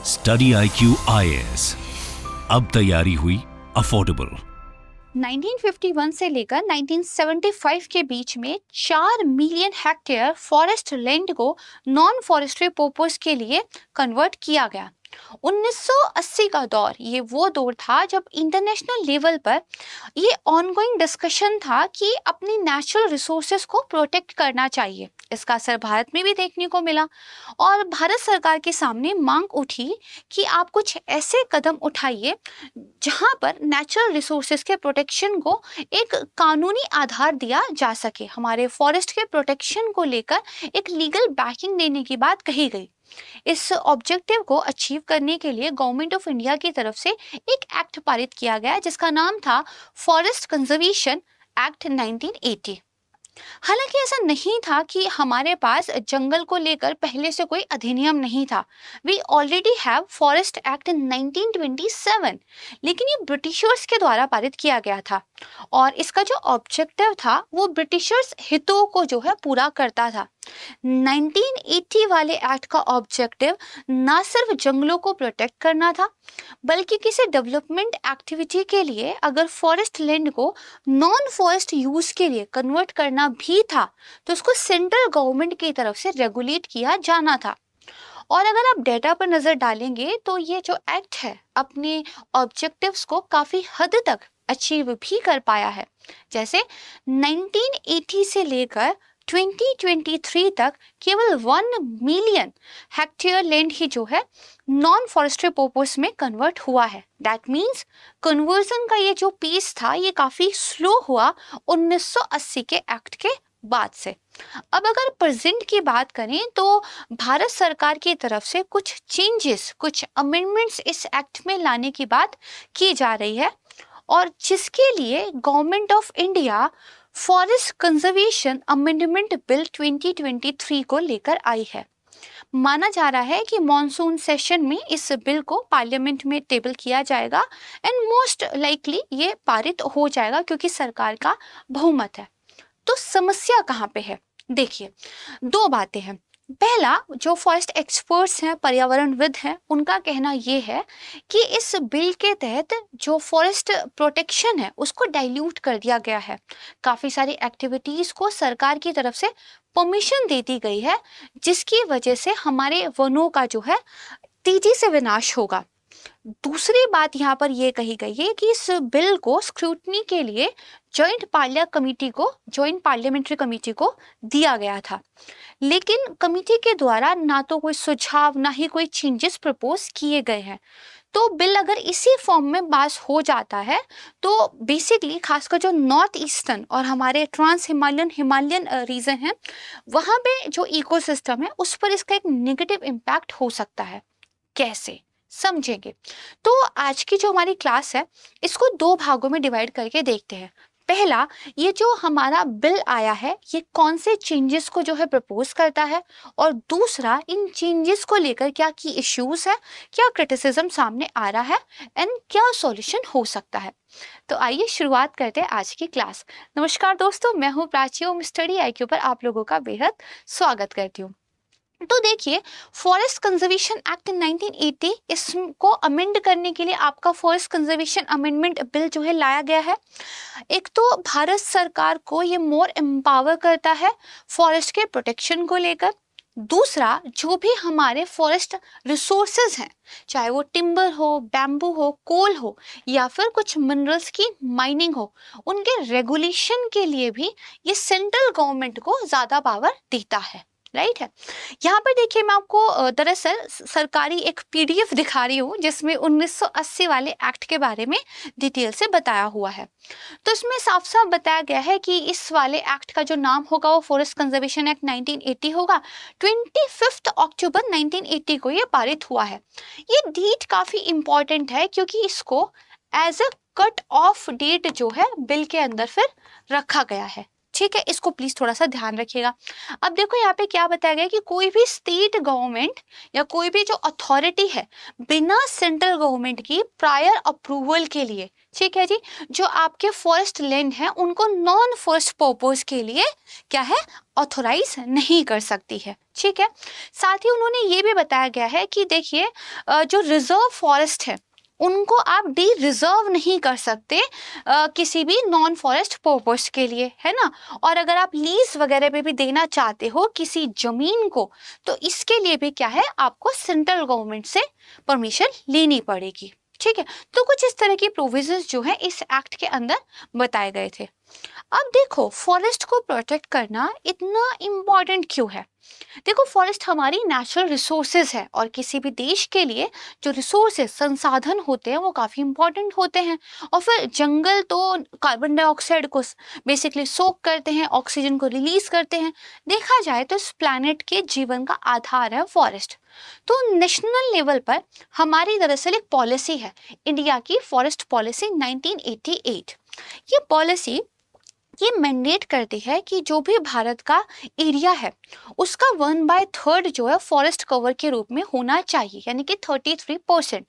Study IQ IAS, अब तैयारी हुई अफोर्डेबल। 1951 से लेकर 1975 के बीच में 4 मिलियन हेक्टेयर फॉरेस्ट लैंड को नॉन फॉरेस्ट्री पर्पस के लिए कन्वर्ट किया गया। 1980 का दौर ये वो दौर था जब इंटरनेशनल लेवल पर ये ऑनगोइंग डिस्कशन था कि अपनी नेचुरल रिसोर्सेज को प्रोटेक्ट करना चाहिए। इसका असर भारत में भी देखने को मिला और भारत सरकार के सामने मांग उठी कि आप कुछ ऐसे कदम उठाइए जहां पर नेचुरल रिसोर्सेज के प्रोटेक्शन को एक कानूनी आधार दिया जा सके। हमारे फॉरेस्ट के प्रोटेक्शन को लेकर एक लीगल बैकिंग देने की बात कही गई। इस ऑब्जेक्टिव को अचीव करने के लिए गवर्नमेंट ऑफ इंडिया की तरफ से एक एक्ट पारित किया गया जिसका नाम था फॉरेस्ट कंजर्वेशन एक्ट 1980। हालांकि ऐसा नहीं था कि हमारे पास जंगल को लेकर पहले से कोई अधिनियम नहीं था। We already have forest act in 1927, लेकिन ये ब्रिटिशर्स के द्वारा पारित किया गया था और इसका जो ऑब्जेक्टिव था वो ब्रिटिशर्स हितों को जो है पूरा करता था। 1980 वाले एक्ट का ऑब्जेक्टिव ना सिर्फ जंगलों को प्रोटेक्ट करना था बल्कि किसी डेवलपमेंट एक्टिविटी के लिए अगर फॉरेस्ट लैंड को नॉन फॉरेस्ट यूज के लिए कन्वर्ट करना भी था तो उसको सेंट्रल गवर्नमेंट की तरफ से रेगुलेट किया जाना था। और अगर आप डेटा पर नजर डालेंगे तो ये जो एक्ट है अपने ऑब्जेक्टिव्स को काफी हद तक अचीव भी कर पाया है। जैसे 1980 से लेकर 2023 तक केवल 1 मिलियन हेक्टेयर लैंड ही जो है नॉन फॉरेस्ट्री पर्पस में कन्वर्ट हुआ है। दैट मीन्स कन्वर्जन का ये जो पीस था ये काफी स्लो हुआ 1980 के एक्ट के बाद से। अब अगर प्रेजेंट की बात करें तो भारत सरकार की तरफ से कुछ चेंजेस, कुछ अमेंडमेंट्स इस एक्ट में लाने की बात की जा रही है और जिसके लिए government of India forest conservation amendment bill 2023 को लेकर आई है। माना जा रहा है कि मॉनसून सेशन में इस बिल को पार्लियामेंट में टेबल किया जाएगा एंड मोस्ट लाइकली ये पारित हो जाएगा क्योंकि सरकार का बहुमत है। तो समस्या कहाँ पे है? देखिए, दो बातें हैं। पहला, जो फॉरेस्ट एक्सपर्ट्स हैं, पर्यावरणविद हैं, उनका कहना ये है कि इस बिल के तहत जो फॉरेस्ट प्रोटेक्शन है उसको डाइल्यूट कर दिया गया है। काफ़ी सारी एक्टिविटीज़ को सरकार की तरफ से परमिशन दे दी गई है जिसकी वजह से हमारे वनों का जो है तेजी से विनाश होगा। दूसरी बात यहाँ पर यह कही गई है कि इस बिल को स्क्रूटनी के लिए जॉइंट पार्लियामेंट्री कमेटी को दिया गया था, लेकिन कमेटी के द्वारा ना तो कोई सुझाव ना ही कोई चेंजेस प्रपोज किए गए हैं। तो बिल अगर इसी फॉर्म में पास हो जाता है तो बेसिकली खासकर जो नॉर्थ ईस्टर्न और हमारे ट्रांस हिमालयन रीजन है वहाँ पे जो इकोसिस्टम है उस पर इसका एक नेगेटिव इम्पैक्ट हो सकता है। कैसे समझेंगे? तो आज की जो हमारी क्लास है इसको दो भागों में डिवाइड करके देखते हैं। पहला, ये जो हमारा बिल आया है ये कौन से चेंजेस को जो है प्रपोज करता है और दूसरा, इन चेंजेस को लेकर क्या की इश्यूज है, क्या क्रिटिसिज्म सामने आ रहा है एंड क्या सॉल्यूशन हो सकता है। तो आइए शुरुआत करते हैं आज की क्लास। नमस्कार दोस्तों, मैं हूँ प्राची और स्टडी IQ पर आप लोगों का बेहद स्वागत करती हूँ। तो देखिए, फॉरेस्ट कंजर्वेशन एक्ट 1980 इसको अमेंड करने के लिए आपका फॉरेस्ट कंजर्वेशन अमेंडमेंट बिल जो है लाया गया है। एक तो भारत सरकार को ये मोर एम्पावर करता है फॉरेस्ट के प्रोटेक्शन को लेकर। दूसरा, जो भी हमारे फॉरेस्ट रिसोर्सेज हैं, चाहे वो टिम्बर हो, बैम्बू हो, कोल हो या फिर कुछ मिनरल्स की माइनिंग हो, उनके रेगुलेशन के लिए भी ये सेंट्रल गवर्नमेंट को ज़्यादा पावर देता है। राइट है। यहाँ पर देखिए, मैं आपको दरअसल सरकारी एक PDF दिखा रही हूँ जिसमें 1980 वाले एक्ट के बारे में डिटेल से बताया हुआ है। तो इसमें साफ साफ बताया गया है कि इस वाले एक्ट का जो नाम होगा वो फॉरेस्ट कंजर्वेशन एक्ट 1980 होगा। 25 अक्टूबर 1980 को ये पारित हुआ है। ये डेट काफ़ी इम्पॉर्टेंट है क्योंकि इसको as a cut off date जो है बिल के अंदर फिर रखा गया है। ठीक है, इसको प्लीज थोड़ा सा ध्यान रखिएगा। अब देखो यहाँ पे क्या बताया गया है कि कोई भी स्टेट गवर्नमेंट या कोई भी जो अथॉरिटी है बिना सेंट्रल गवर्नमेंट की प्रायर अप्रूवल के लिए, ठीक है जी, जो आपके फॉरेस्ट लैंड है उनको नॉन फॉरेस्ट पर्पस के लिए क्या है, ऑथोराइज नहीं कर सकती है। ठीक है, साथ ही उन्होंने ये भी बताया गया है कि देखिए जो रिजर्व फॉरेस्ट है उनको आप डी रिजर्व नहीं कर सकते किसी भी नॉन फॉरेस्ट पर्पस के लिए, है ना। और अगर आप लीज वगैरह पे भी देना चाहते हो किसी जमीन को तो इसके लिए भी क्या है, आपको सेंट्रल गवर्नमेंट से परमिशन लेनी पड़ेगी। ठीक है, तो कुछ इस तरह की प्रोविजंस जो है इस एक्ट के अंदर बताए गए थे। अब देखो फॉरेस्ट को प्रोटेक्ट करना इतना इम्पोर्टेंट क्यों है। देखो फॉरेस्ट हमारी नेचुरल रिसोर्सेज है और किसी भी देश के लिए जो रिसोर्सेज संसाधन होते हैं वो काफ़ी इंपॉर्टेंट होते हैं। और फिर जंगल तो कार्बन डाइऑक्साइड को बेसिकली सोक करते हैं, ऑक्सीजन को रिलीज करते हैं। देखा जाए तो इस प्लैनेट के जीवन का आधार है फॉरेस्ट। तो नेशनल लेवल पर हमारी दरअसल एक पॉलिसी है, इंडिया की फॉरेस्ट पॉलिसी 1988। ये पॉलिसी ये मैंडेट करती है कि जो भी भारत का एरिया है उसका 1/3 जो है फॉरेस्ट कवर के रूप में होना चाहिए, यानी कि 33%।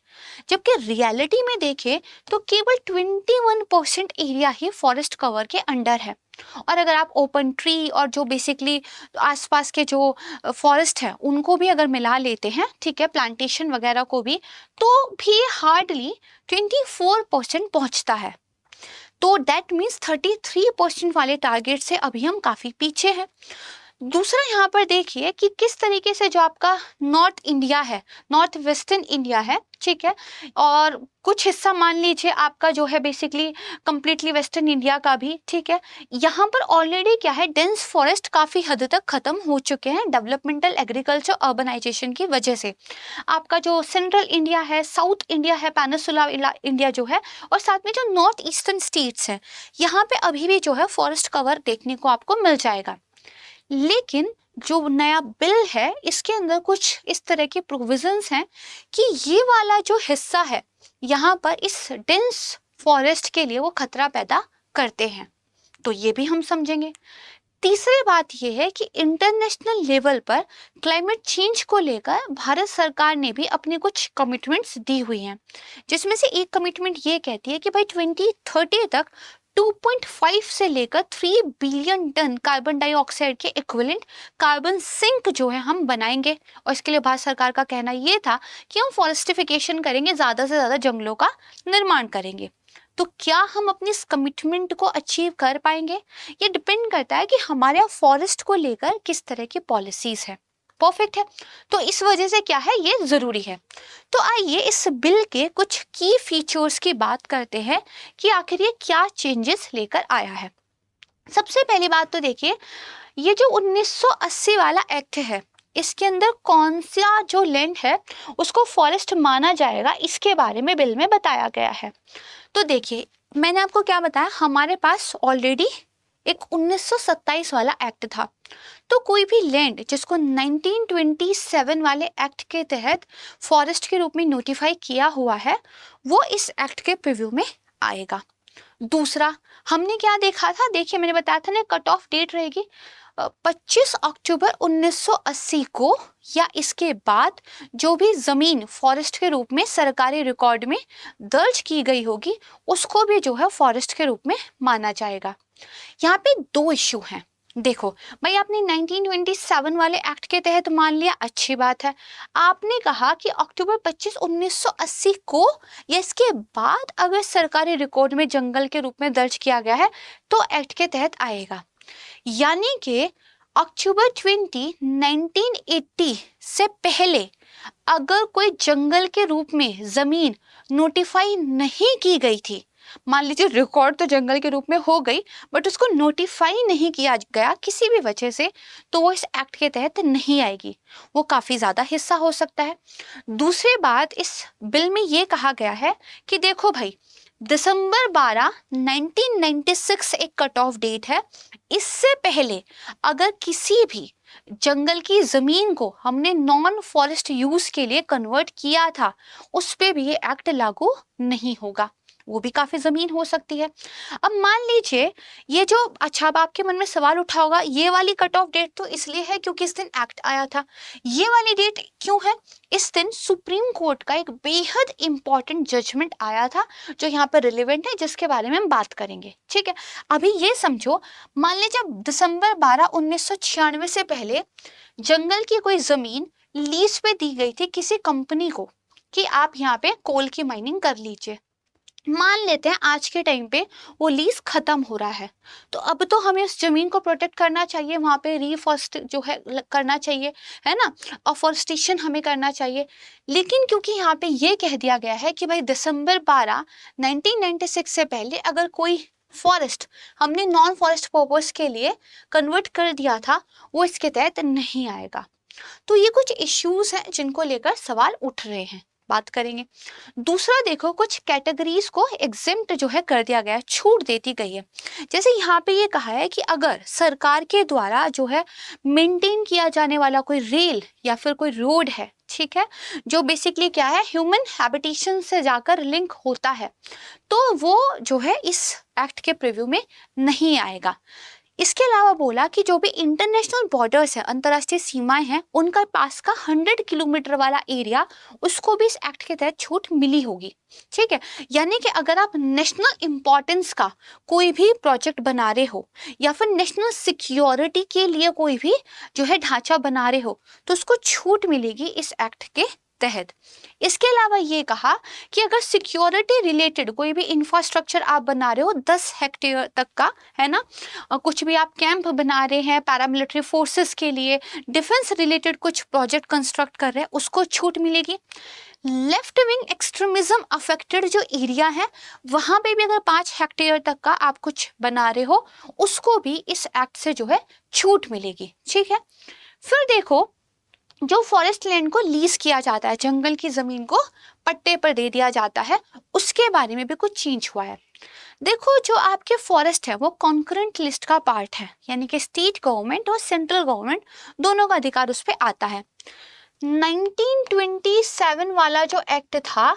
जबकि रियलिटी में देखें तो केवल 21% एरिया ही फॉरेस्ट कवर के अंडर है। और अगर आप ओपन ट्री और जो बेसिकली आसपास के जो फॉरेस्ट है उनको भी अगर मिला लेते हैं, ठीक है, प्लांटेशन वगैरह को भी, तो भी हार्डली 24% पहुंचता है। तो दैट मीन्स 33% वाले टारगेट से अभी हम काफ़ी पीछे हैं। दूसरा यहाँ पर देखिए कि किस तरीके से जो आपका नॉर्थ इंडिया है, नॉर्थ वेस्टर्न इंडिया है, ठीक है, और कुछ हिस्सा मान लीजिए आपका जो है बेसिकली कंप्लीटली वेस्टर्न इंडिया का भी, ठीक है, यहाँ पर ऑलरेडी क्या है, डेंस फॉरेस्ट काफ़ी हद तक ख़त्म हो चुके हैं डेवलपमेंटल एग्रीकल्चर अर्बनाइजेशन की वजह से। आपका जो सेंट्रल इंडिया है, साउथ इंडिया है, पेनिसुला इंडिया जो है, और साथ में जो नॉर्थ ईस्टर्न स्टेट्स हैं, यहाँ पे अभी भी जो है फॉरेस्ट कवर देखने को आपको मिल जाएगा। लेकिन जो नया बिल है इसके अंदर कुछ इस तरह के प्रोविजंस हैं कि ये वाला जो हिस्सा है यहाँ पर इस डेंस फॉरेस्ट के लिए वो खतरा पैदा करते हैं, तो ये भी हम समझेंगे। तीसरी बात ये है कि इंटरनेशनल लेवल पर क्लाइमेट चेंज को लेकर भारत सरकार ने भी अपने कुछ कमिटमेंट्स दी हुई हैं, जिसमें से एक कमिटमेंट ये कहती है कि भाई 2030 तक 2.5 से लेकर 3 बिलियन टन कार्बन डाइऑक्साइड के इक्विवेलेंट कार्बन सिंक जो है हम बनाएंगे। और इसके लिए भारत सरकार का कहना ये था कि हम फॉरेस्टिफिकेशन करेंगे, ज़्यादा से ज़्यादा जंगलों का निर्माण करेंगे। तो क्या हम अपनी इस कमिटमेंट को अचीव कर पाएंगे, ये डिपेंड करता है कि हमारे यहाँ फॉरेस्ट को लेकर किस तरह की पॉलिसीज है। परफेक्ट है, तो इस वजह से क्या है, ये ज़रूरी है। तो आइए इस बिल के कुछ की फीचर्स की बात करते हैं कि आखिर ये क्या चेंजेस लेकर आया है। सबसे पहली बात तो देखिए, ये जो 1980 वाला एक्ट है इसके अंदर कौन सा जो लैंड है उसको फॉरेस्ट माना जाएगा, इसके बारे में बिल में बताया गया है। तो देखिए मैंने आपको क्या बताया, हमारे पास ऑलरेडी एक 1927 वाला एक्ट था। तो कोई भी लैंड जिसको 1927 वाले एक्ट के तहत फॉरेस्ट के रूप में नोटिफाई किया हुआ है वो इस एक्ट के प्रीव्यू में आएगा। दूसरा हमने क्या देखा था, देखिए मैंने बताया था ना, कट ऑफ डेट रहेगी 25 अक्टूबर 1980 को, या इसके बाद जो भी ज़मीन फॉरेस्ट के रूप में सरकारी रिकॉर्ड में दर्ज की गई होगी उसको भी जो है फॉरेस्ट के रूप में माना जाएगा। यहाँ पे दो इश्यू हैं। देखो भाई, आपने 1927 वाले एक्ट के तहत मान लिया, अच्छी बात है। आपने कहा कि अक्टूबर 25 1980 को या इसके बाद अगर सरकारी रिकॉर्ड में जंगल के रूप में दर्ज किया गया है तो एक्ट के तहत आएगा। यानी कि अक्टूबर 20 1980 से पहले अगर कोई जंगल के रूप में जमीन नोटिफाई नहीं की गई थी, मान लीजिए रिकॉर्ड तो जंगल के रूप में हो गई बट उसको नोटिफाई नहीं किया गया किसी भी वजह से, तो वो इस एक्ट के तहत नहीं आएगी, वो काफ़ी ज़्यादा हिस्सा हो सकता है। दूसरी बात, इस बिल में ये कहा गया है कि देखो भाई, दिसंबर 12 1996 एक कट ऑफ डेट है, इससे पहले अगर किसी भी जंगल की ज़मीन को हमने नॉन फॉरेस्ट यूज़ के लिए कन्वर्ट किया था उस पे भी ये एक्ट लागू नहीं होगा। वो भी काफी जमीन हो सकती है। अब मान लीजिए ये जो, अच्छा अब आपके मन में सवाल उठा होगा, ये वाली कट ऑफ डेट तो इसलिए है क्योंकि इस दिन एक्ट आया था। ये वाली डेट क्यों है? इस दिन सुप्रीम कोर्ट का एक बेहद इंपॉर्टेंट जजमेंट आया था जो यहाँ पर रिलेवेंट है, जिसके बारे में हम बात करेंगे। ठीक है, अभी ये समझो, मान लीजिए दिसंबर 12 1996 से पहले जंगल की कोई जमीन लीज पे दी गई थी किसी कंपनी को कि आप यहाँ पे कोल की माइनिंग कर लीजिए। मान लेते हैं आज के टाइम पे वो लीज खत्म हो रहा है, तो अब तो हमें उस जमीन को प्रोटेक्ट करना चाहिए, वहां पे रीफॉरेस्ट जो है करना चाहिए, है ना, अफॉरेस्टेशन हमें करना चाहिए। लेकिन क्योंकि यहाँ पे ये कह दिया गया है कि भाई दिसंबर 12 1996 से पहले अगर कोई फॉरेस्ट हमने नॉन फॉरेस्ट पर्पस के लिए कन्वर्ट कर दिया था, वो इसके तहत नहीं आएगा। तो ये कुछ इश्यूज हैं जिनको लेकर सवाल उठ रहे हैं, बात करेंगे। दूसरा देखो, कुछ कैटेगरीज को एग्जिम्प्ट जो है कर दिया गया है, छूट देती गई है। जैसे यहाँ पे ये कहा है कि अगर सरकार के द्वारा जो है मेंटेन किया जाने वाला कोई रेल या फिर कोई रोड है, ठीक है, जो बेसिकली क्या है, ह्यूमन हैबिटेशन से जाकर लिंक होता है, तो वो जो है इस एक्ट के प्रीव्यू में नहीं आएगा। इसके अलावा बोला कि जो भी इंटरनेशनल बॉर्डर्स है, अंतर्राष्ट्रीय सीमाएं हैं, उनका पास का 100 किलोमीटर वाला एरिया, उसको भी इस एक्ट के तहत छूट मिली होगी। ठीक है, यानी कि अगर आप नेशनल इंपॉर्टेंस का कोई भी प्रोजेक्ट बना रहे हो या फिर नेशनल सिक्योरिटी के लिए कोई भी जो है ढांचा बना रहे हो, तो उसको छूट मिलेगी इस एक्ट के तहत। इसके अलावा ये कहा कि अगर सिक्योरिटी रिलेटेड कोई भी इंफ्रास्ट्रक्चर आप बना रहे हो 10 हेक्टेयर तक का, है ना, कुछ भी आप कैंप बना रहे हैं पैरामिलिट्री फोर्सेस के लिए, डिफेंस रिलेटेड कुछ प्रोजेक्ट कंस्ट्रक्ट कर रहे हैं, उसको छूट मिलेगी। लेफ्ट विंग एक्सट्रीमिज्म अफेक्टेड जो एरिया है, वहां पे भी अगर 5 हेक्टेयर तक का आप कुछ बना रहे हो, उसको भी इस एक्ट से जो है छूट मिलेगी। ठीक है, फिर देखो, जो फॉरेस्ट लैंड को लीज किया जाता है, जंगल की जमीन को पट्टे पर दे दिया जाता है, उसके बारे में भी कुछ चेंज हुआ है। देखो, जो आपके फॉरेस्ट है वो कॉन्करेंट लिस्ट का पार्ट है, यानी कि स्टेट गवर्नमेंट और सेंट्रल गवर्नमेंट दोनों का अधिकार उस पर आता है। 1927 वाला जो एक्ट था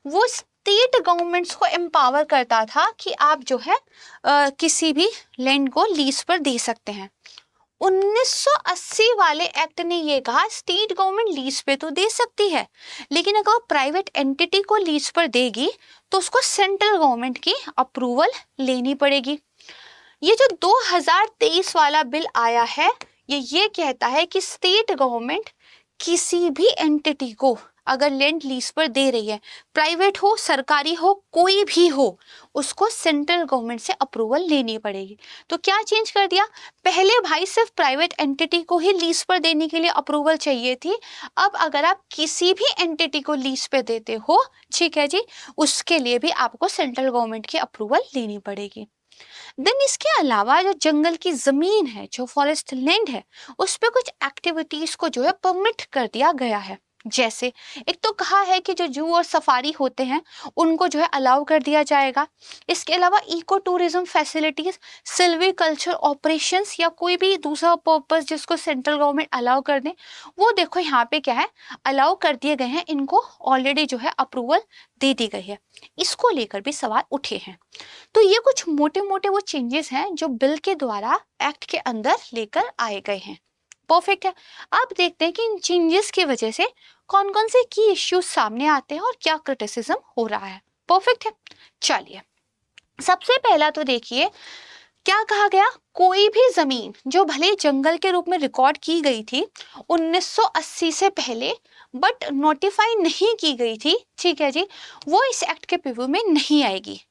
वो स्टेट गवर्नमेंट्स को एम्पावर करता था कि आप जो है किसी भी लैंड को लीज पर दे सकते हैं। 1980 वाले एक्ट ने ये कहा स्टेट गवर्नमेंट लीज पे तो दे सकती है, लेकिन अगर प्राइवेट एंटिटी को लीज पर देगी तो उसको सेंट्रल गवर्नमेंट की अप्रूवल लेनी पड़ेगी। ये जो 2023 वाला बिल आया है, ये कहता है कि स्टेट गवर्नमेंट किसी भी एंटिटी को अगर लैंड लीज पर दे रही है, प्राइवेट हो, सरकारी हो, कोई भी हो, उसको सेंट्रल गवर्नमेंट से अप्रूवल लेनी पड़ेगी। तो क्या चेंज कर दिया, पहले भाई सिर्फ प्राइवेट एंटिटी को ही लीज पर देने के लिए अप्रूवल चाहिए थी, अब अगर आप किसी भी एंटिटी को लीज पे देते हो, ठीक है जी, उसके लिए भी आपको सेंट्रल गवर्नमेंट की अप्रूवल लेनी पड़ेगी। देन इसके अलावा जो जंगल की जमीन है, जो फॉरेस्ट लैंड है, उस पर कुछ एक्टिविटीज को जो है परमिट कर दिया गया है। जैसे एक तो कहा है कि जो जू और सफारी होते हैं उनको जो है अलाउ कर दिया जाएगा। इसके अलावा eco tourism facilities, silviculture operations या कोई भी दूसरा पर्पस जिसको सेंट्रल गवर्नमेंट अलाउ कर दे, वो देखो यहाँ पे क्या है, अलाउ कर दिए गए हैं, इनको ऑलरेडी जो है अप्रूवल दे दी गई है। इसको लेकर भी सवाल उठे हैं। तो ये कुछ मोटे मोटे वो चेंजेस हैं जो बिल के द्वारा एक्ट के अंदर लेकर आए गए हैं। परफेक्ट है। अब देखते हैं कि इन चेंजेस की वजह से कौन कौन से की इश्यूज सामने आते हैं और क्या क्रिटिसिज्म हो रहा है। परफेक्ट है। चलिए, सबसे पहला तो देखिए क्या कहा गया, कोई भी जमीन जो भले जंगल के रूप में रिकॉर्ड की गई थी 1980 से पहले बट नोटिफाई नहीं की गई थी, ठीक है जी, वो इस एक्ट के प्रीव्यू में नहीं आएगी।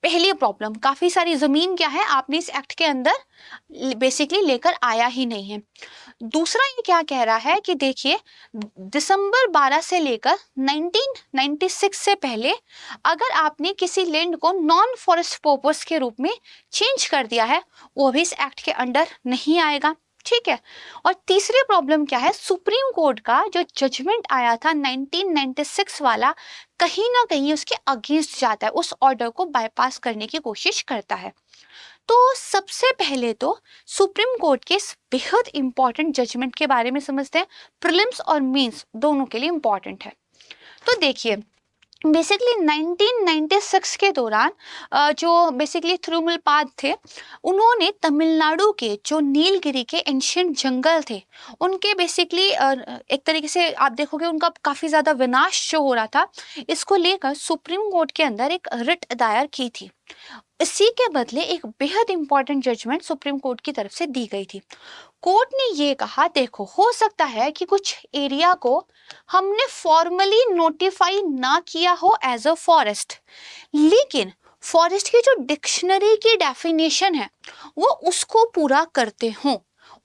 पहली प्रॉब्लम, काफी सारी जमीन क्या है आपने इस एक्ट के अंदर बेसिकली लेकर आया ही नहीं है। दूसरा ये क्या कह रहा है कि देखिए दिसंबर 12 से लेकर 1996 से पहले अगर आपने किसी लैंड को नॉन फॉरेस्ट पर्पस के रूप में चेंज कर दिया है, वो भी इस एक्ट के अंडर नहीं आएगा। ठीक है। और तीसरी प्रॉब्लम क्या है, सुप्रीम कोर्ट का जो जजमेंट आया था 1996 वाला कहीं ना कहीं उसके अगेंस्ट जाता है, उस ऑर्डर को बाईपास करने की कोशिश करता है। तो सबसे पहले तो सुप्रीम कोर्ट के इस बेहद इंपॉर्टेंट जजमेंट के बारे में समझते हैं, प्रीलिम्स और मेंस दोनों के लिए इंपॉर्टेंट है। तो देखिए बेसिकली 1996 के दौरान जो बेसिकली थिरुमलपाद थे, उन्होंने तमिलनाडु के जो नीलगिरी के एंशियंट जंगल थे, उनके बेसिकली एक तरीके से आप देखोगे उनका काफ़ी ज़्यादा विनाश जो हो रहा था, इसको लेकर सुप्रीम कोर्ट के अंदर एक रिट दायर की थी। इसी के बदले एक बेहद इंपॉर्टेंट जजमेंट सुप्रीम कोर्ट की तरफ से दी गई थी। कोर्ट ने ये कहा, देखो हो सकता है कि कुछ एरिया को हमने फॉर्मली नोटिफाई ना किया हो एज अ फॉरेस्ट, लेकिन फॉरेस्ट की जो डिक्शनरी की डेफिनेशन है वो उसको पूरा करते हों,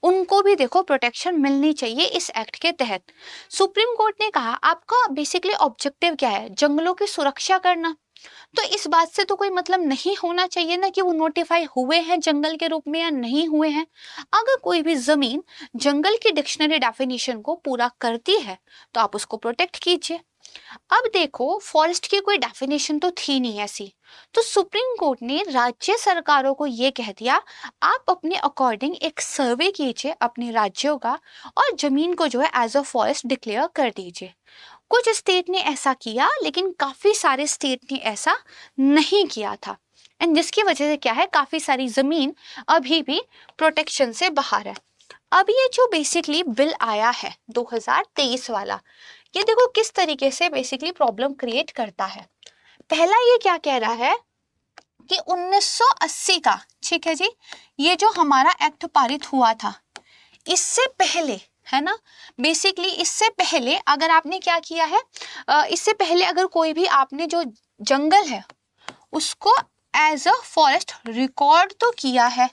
उनको भी देखो प्रोटेक्शन मिलनी चाहिए इस एक्ट के तहत। सुप्रीम कोर्ट ने कहा आपका बेसिकली ऑब्जेक्टिव क्या है, जंगलों की सुरक्षा करना, तो इस बात से तो कोई मतलब नहीं होना चाहिए ना कि वो नोटिफाई हुए हैं जंगल के रूप में या नहीं हुए हैं। अगर कोई भी जमीन जंगल की डिक्शनरी डेफिनेशन को पूरा करती है तो आप उसको प्रोटेक्ट कीजिए। अब देखो फॉरेस्ट की कोई डेफिनेशन तो थी नहीं ऐसी, तो सुप्रीम कोर्ट ने राज्य सरकारों को ये कह दिया आप अपने अकॉर्डिंग एक सर्वे कीजिए अपने राज्यों का और जमीन को जो है एज अ फॉरेस्ट डिक्लेयर कर दीजिए। कुछ स्टेट ने ऐसा किया लेकिन काफी सारे स्टेट ने ऐसा नहीं किया था, एंड जिसकी वजह से क्या है काफी सारी जमीन अभी भी प्रोटेक्शन से बाहर है। अब ये जो बेसिकली बिल आया है 2023 वाला, ये देखो किस तरीके से बेसिकली प्रॉब्लम क्रिएट करता है। पहला ये क्या कह रहा है कि 1980 का, ठीक है जी, ये जो हमारा एक्ट पारित हुआ था, इससे पहले है ना, बेसिकली इससे पहले अगर आपने क्या किया है, इससे पहले अगर कोई भी आपने जो जंगल है उसको एज अ फॉरेस्ट रिकॉर्ड तो किया है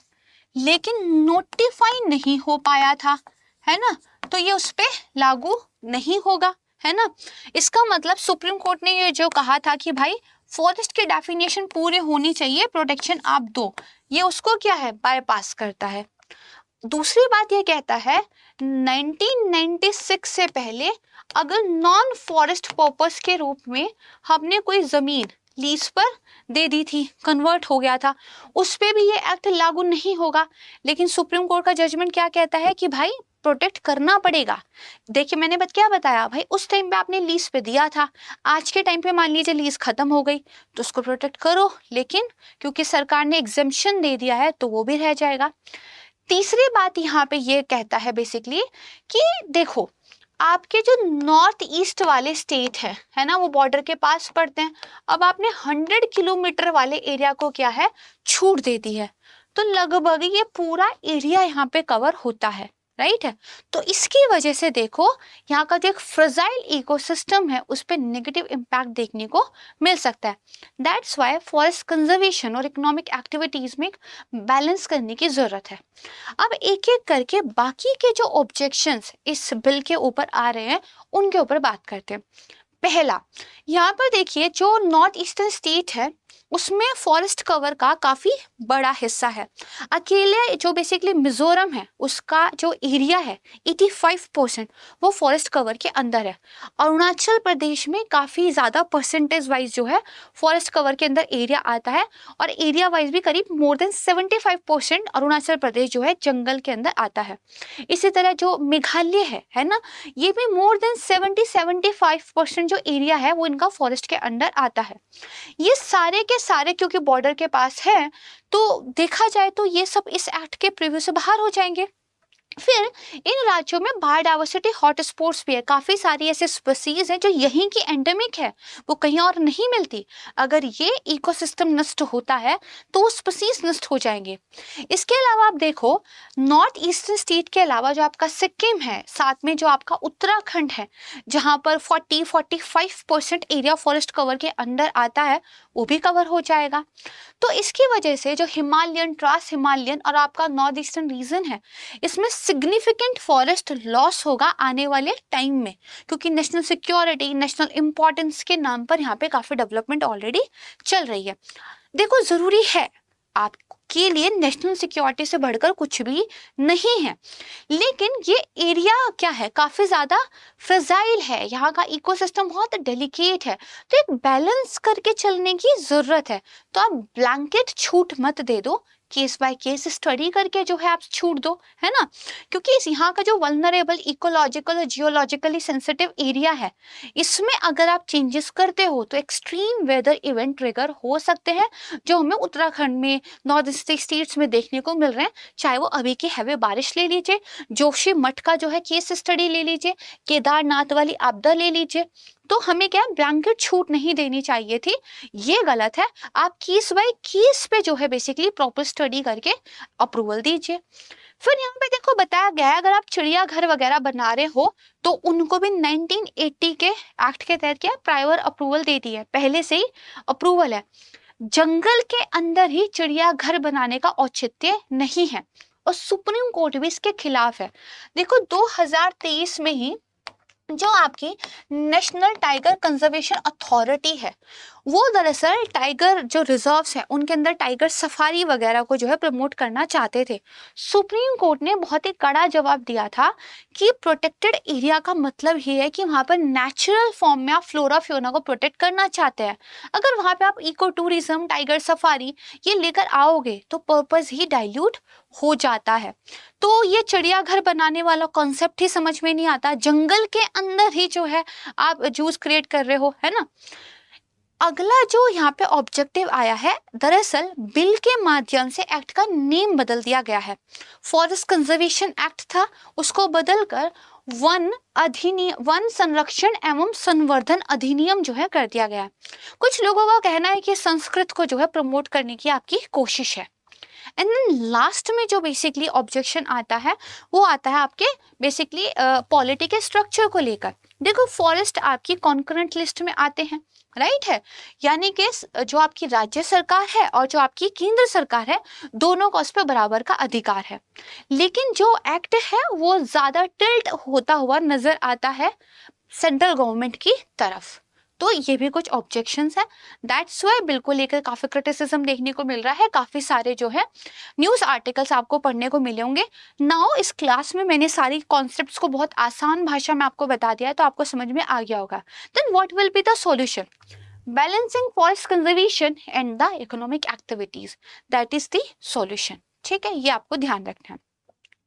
लेकिन नोटिफाई नहीं हो पाया था, है ना, तो ये उस पे लागू नहीं होगा, है ना। इसका मतलब सुप्रीम कोर्ट ने ये जो कहा था कि भाई फॉरेस्ट के डेफिनेशन पूरे होनी चाहिए, प्रोटेक्शन आप दो, ये उसको क्या है बायपास करता है। दूसरी बात ये कहता है 1996 से पहले अगर नॉन फॉरेस्ट पर्पस के रूप में हमने कोई जमीन लीज पर दे दी थी, कन्वर्ट हो गया था, उस पे भी ये एक्ट लागू नहीं होगा। लेकिन सुप्रीम कोर्ट का जजमेंट क्या कहता है कि भाई प्रोटेक्ट करना पड़ेगा। देखिए मैंने क्या बताया भाई, उस टाइम पे आपने लीज पे दिया था, आज के टाइम पे मान लीजिए लीज खत्म हो गई तो उसको प्रोटेक्ट करो, लेकिन क्योंकि सरकार ने एग्जेम्पशन दे दिया है तो वो भी रह जाएगा। तीसरी बात यहाँ पे ये कहता है बेसिकली कि देखो आपके जो नॉर्थ ईस्ट वाले स्टेट है ना, वो बॉर्डर के पास पड़ते हैं। अब आपने 100 किलोमीटर वाले एरिया को क्या है छूट दे दी है, तो लगभग ये पूरा एरिया यहाँ पे कवर होता है, राइट है। तो इसकी वजह से देखो यहाँ का जो एक फ्रेजाइल इकोसिस्टम है उस पर नेगेटिव इम्पैक्ट देखने को मिल सकता है। दैट्स वाई फॉरेस्ट कंजर्वेशन और इकोनॉमिक एक्टिविटीज में बैलेंस करने की जरूरत है। अब एक एक करके बाकी के जो ऑब्जेक्शंस इस बिल के ऊपर आ रहे हैं उनके ऊपर बात करते हैं। पहला, यहाँ पर देखिए जो नॉर्थ ईस्टर्न स्टेट है उसमें फॉरेस्ट कवर का काफी बड़ा हिस्सा है। अकेले जो बेसिकली मिजोरम है उसका जो एरिया है 85% वो फॉरेस्ट कवर के अंदर है। अरुणाचल प्रदेश में काफी ज्यादा परसेंटेज वाइज जो है फॉरेस्ट कवर के अंदर एरिया आता है, और एरिया वाइज भी करीब मोर देन 75% अरुणाचल प्रदेश जो है जंगल के अंदर आता है। इसी तरह जो मेघालय है ना, ये भी मोर देन 75% जो एरिया है वो इनका फॉरेस्ट के अंडर आता है। ये सारे के सारे क्योंकि बॉर्डर के पास है तो देखा जाए तो ये सब इस एक्ट के प्रीव्यू से बाहर हो जाएंगे। फिर इन राज्यों में बायोडाइवर्सिटी हॉटस्पॉट्स भी है, काफी सारी ऐसे स्पीसीज हैं जो यहीं की एंडेमिक है, वो कहीं और नहीं मिलती। अगर ये इकोसिस्टम नष्ट होता है तो वो स्पीसीज नष्ट हो जाएंगे। इसके अलावा आप देखो नॉर्थ ईस्टर्न स्टेट के अलावा जो आपका सिक्किम है, साथ में जो आपका उत्तराखंड है जहां पर 40-45% एरिया फॉरेस्ट कवर के अंडर आता है, वो भी कवर हो जाएगा। तो इसकी वजह से जो हिमालयन, ट्रांस हिमालयन और आपका नॉर्थ ईस्टर्न रीजन है इसमें सिग्निफिकेंट फॉरेस्ट लॉस होगा आने वाले टाइम में, क्योंकि नेशनल सिक्योरिटी, नेशनल इंपॉर्टेंस के नाम पर यहाँ पे काफी डेवलपमेंट ऑलरेडी चल रही है। देखो जरूरी है आपके लिए नेशनल सिक्योरिटी से बढ़कर कुछ भी नहीं है, लेकिन ये एरिया क्या है काफी ज्यादा फ्रेजाइल है, यहाँ का इकोसिस्टम बहुत डेलिकेट है, तो एक बैलेंस करके चलने की जरूरत है। तो आप ब्लैंकेट छूट मत दे दो केस बाय केस स्टडी करके जो है आप छूट दो, है ना, क्योंकि इस यहाँ का जो वल्नरेबल इकोलॉजिकल और जियोलॉजिकली सेंसिटिव एरिया है, इसमें अगर आप चेंजेस करते हो तो एक्सट्रीम वेदर इवेंट ट्रिगर हो सकते हैं, जो हमें उत्तराखंड में, नॉर्थ ईस्ट स्टेट्स में देखने को मिल रहे हैं। चाहे वो अभी की हैवी बारिश ले लीजिए, जोशी मठ का जो है केस स्टडी ले लीजिए, केदारनाथ वाली आपदा ले लीजिए, तो हमें क्या ब्लैंकेट छूट नहीं देनी चाहिए थी, ये गलत है। आप केस बाय केस पे जो है बेसिकली प्रॉपर स्टडी करके अप्रूवल दीजिए। फिर यहाँ पे देखो बताया गया है, अगर आप चिड़ियाघर वगैरह बना रहे हो तो उनको भी 1980 के एक्ट के तहत क्या प्रायर अप्रूवल दे दी है, पहले से ही अप्रूवल है। जंगल के अंदर ही चिड़ियाघर बनाने का औचित्य नहीं है, और सुप्रीम कोर्ट भी इसके खिलाफ है। देखो 2023 में ही जो आपकी नेशनल टाइगर कंजर्वेशन अथॉरिटी है, वो दरअसल टाइगर जो रिजर्व्स है उनके अंदर टाइगर सफारी वगैरह को जो है प्रमोट करना चाहते थे। सुप्रीम कोर्ट ने बहुत ही कड़ा जवाब दिया था कि प्रोटेक्टेड एरिया का मतलब ये है कि वहाँ पर नेचुरल फॉर्म में आप फ्लोरा फ्योना को प्रोटेक्ट करना चाहते हैं। अगर वहाँ पे आप इको टूरिज्म, टाइगर सफारी ये लेकर आओगे तो पर्पस ही डाइल्यूट हो जाता है। तो ये चिड़ियाघर बनाने वाला कॉन्सेप्ट ही समझ में नहीं आता, जंगल के अंदर ही जो है आप जूस क्रिएट कर रहे हो, है ना। अगला जो यहाँ पे ऑब्जेक्टिव आया है, दरअसल बिल के माध्यम से एक्ट का नेम बदल दिया गया है। फॉरेस्ट कंजर्वेशन एक्ट था, उसको बदलकर वन संरक्षण एवं संवर्धन अधिनियम जो है कर दिया गया है। कुछ लोगों का कहना है कि संस्कृत को जो है प्रमोट करने की आपकी कोशिश है। एंड देन लास्ट में जो बेसिकली ऑब्जेक्शन आता है वो आता है आपके बेसिकली पॉलिटी के स्ट्रक्चर को लेकर। देखो फॉरेस्ट आपकी कॉन्करेंट लिस्ट में आते हैं, राइट है, यानी कि जो आपकी राज्य सरकार है और जो आपकी केंद्र सरकार है, दोनों को उस पर बराबर का अधिकार है। लेकिन जो एक्ट है वो ज्यादा टिल्ट होता हुआ नजर आता है सेंट्रल गवर्नमेंट की तरफ, तो ये भी कुछ ऑब्जेक्शंस है। दैट्स वाई बिल को लेकर काफी क्रिटिसिज्म देखने को मिल रहा है, काफी सारे जो है न्यूज आर्टिकल्स आपको पढ़ने को मिले होंगे। नाउ इस क्लास में मैंने सारी कॉन्सेप्ट्स को बहुत आसान भाषा में आपको बता दिया है, तो आपको समझ में आ गया होगा। Then what will be the solution? Balancing forest conservation and the economic activities, that is the solution. ठीक है, ये आपको ध्यान रखना है।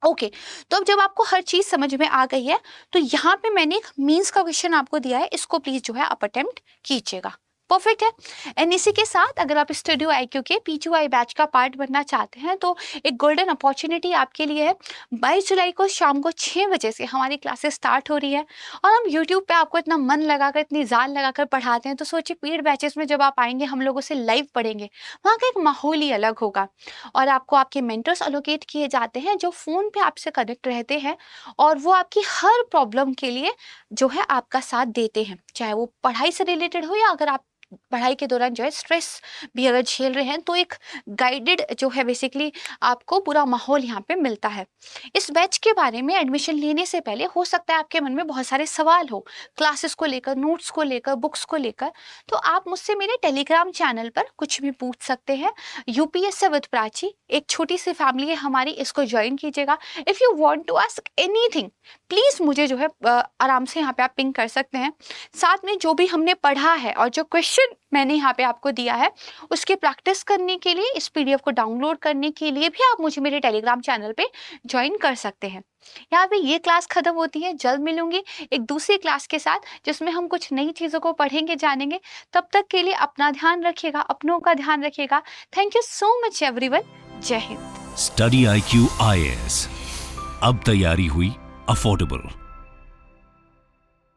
ओके तो अब जब आपको हर चीज समझ में आ गई है, तो यहाँ पे मैंने एक मीन्स का क्वेश्चन आपको दिया है, इसको प्लीज जो है आप अटेम्प्ट कीजिएगा। परफेक्ट है। एंड इसी के साथ अगर आप स्टूडियो IQ के P2I बैच का पार्ट बनना चाहते हैं तो एक गोल्डन अपॉर्चुनिटी आपके लिए है। 22 जुलाई को शाम को 6 बजे से हमारी क्लासेस स्टार्ट हो रही है, और हम यूट्यूब पे आपको इतना मन लगाकर, इतनी जान लगाकर पढ़ाते हैं, तो सोचिए पेड बैचेस में जब आप आएंगे, हम लोगों से लाइव पढ़ेंगे, वहाँ का एक माहौल ही अलग होगा। और आपको आपके मेंटर्स एलोकेट किए जाते हैं जो फ़ोन पे आपसे कनेक्ट रहते हैं, और वो आपकी हर प्रॉब्लम के लिए जो है आपका साथ देते हैं, चाहे वो पढ़ाई से रिलेटेड हो या अगर आप पढ़ाई के दौरान जो है स्ट्रेस भी अगर झेल रहे हैं, तो एक गाइडेड जो है बेसिकली आपको पूरा माहौल यहाँ पे मिलता है। इस बैच के बारे में एडमिशन लेने से पहले हो सकता है आपके मन में बहुत सारे सवाल हो, क्लासेस को लेकर, नोट्स को लेकर, बुक्स को लेकर, तो आप मुझसे मेरे टेलीग्राम चैनल पर कुछ भी पूछ सकते हैं। UPSC विद प्राची एक छोटी सी फैमिली है हमारी, इसको ज्वाइन कीजिएगा। If you want to ask anything please मुझे जो है आराम से यहाँ पे आप पिंग कर सकते हैं। साथ में जो भी हमने पढ़ा है और जो क्वेश्चन मैंने यहाँ पे आपको दिया है, उसकी प्रैक्टिस करने के लिए, इस PDF को डाउनलोड करने के लिए भी आप मुझे मेरे टेलीग्राम चैनल पे ज्वाइन कर सकते हैं। यहाँ पे ये क्लास खत्म होती है, जल्द मिलूंगी एक दूसरी क्लास के साथ जिसमें हम कुछ नई चीज़ों को पढ़ेंगे, जानेंगे। तब तक के लिए अपना ध्यान रखिएगा, अपनों का ध्यान रखिएगा। Thank you so much everyone. जय हिंद। स्टडी IQ IAS, अब तैयारी हुई अफोर्डेबल।